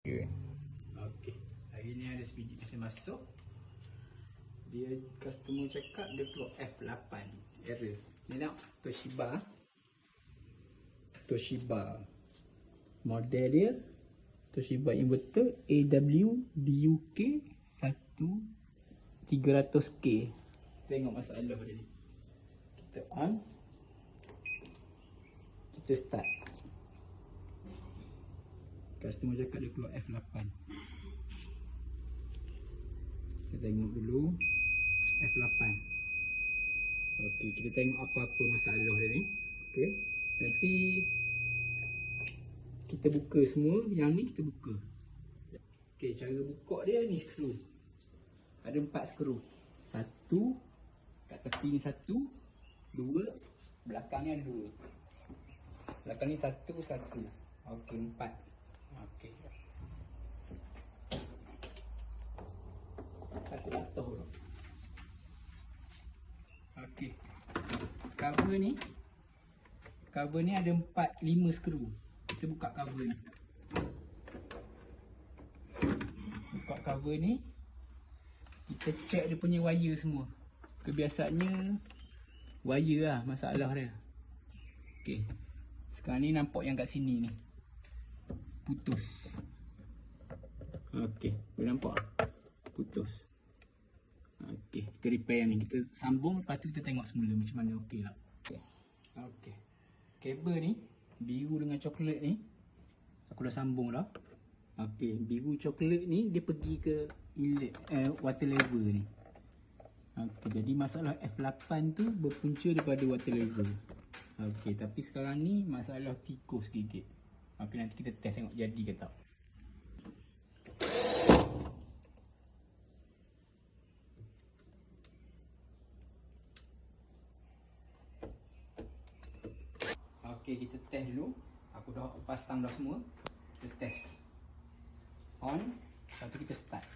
Okay. Okey. Hari ni ada sebiji mesin masuk. Dia customer cakap dia keluar F8 error. Ni nak Toshiba. Model dia Toshiba inverter AW-DUK 1300K. Tengok masalah dia ni. Kita on. Kita start. Customer cakap dia keluar F8. Kita tengok dulu F8. Okey, kita tengok apa-apa masalah dia ni. Okey. Nanti kita buka semua, yang ni kita buka. Okey, cara buka dia ni skru. Ada 4 skru. 1 kat tepi ni 1, 2 belakang ni ada 2. Belakang ni 1. Okey, 4. Okey. Aku jatuh. Okey. Cover ni ada 4-5 skru. Kita buka cover ni. Buka cover ni. Kita check dia punya wire semua. Kebiasaannya wire lah masalah dia. Okey. Sekarang ni nampak yang kat sini ni putus. Okey, boleh nampak? Putus. Okey, kita repair ni. Kita sambung, lepas tu kita tengok semula macam mana. Okey lah. Okey. Kabel ni biru dengan coklat ni aku dah sambung dah. Okey, biru coklat ni dia pergi ke water level ni. Okey, jadi masalah F8 tu berpunca daripada water level. Okey, tapi sekarang ni masalah tikus gigit. Okey, nanti kita test tengok jadi ke tak. Okey, kita test dulu. Aku dah pasang dah semua. Kita test. On. Lepas tu kita start.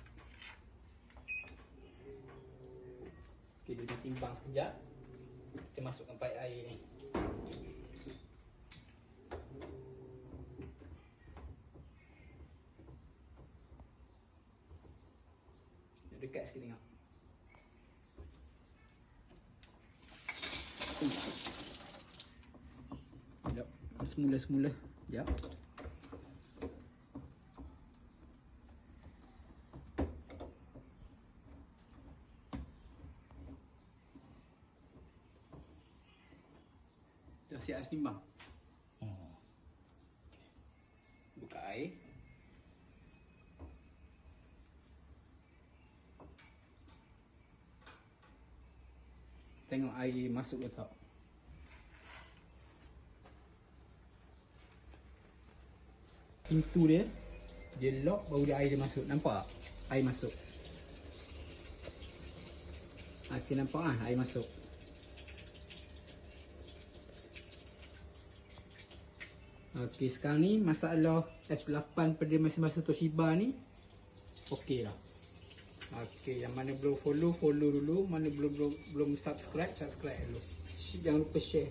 Okey, kita timbang sekejap. Kita masukkan paip air ni. Dekat sikit tengok. Sekejap. Semula-semula. Sekejap. Dah siap setimbang. Buka air. Tengok air masuk ke tak. Pintu dia lock, baru dia air dia masuk. Nampak tak? Air masuk. Okey, nampak ah air masuk. Okey, sekarang ni masalah F8 pada mesin-mesin Toshiba ni okey lah. Okey, yang mana belum follow dulu, mana belum subscribe dulu. Jangan lupa share.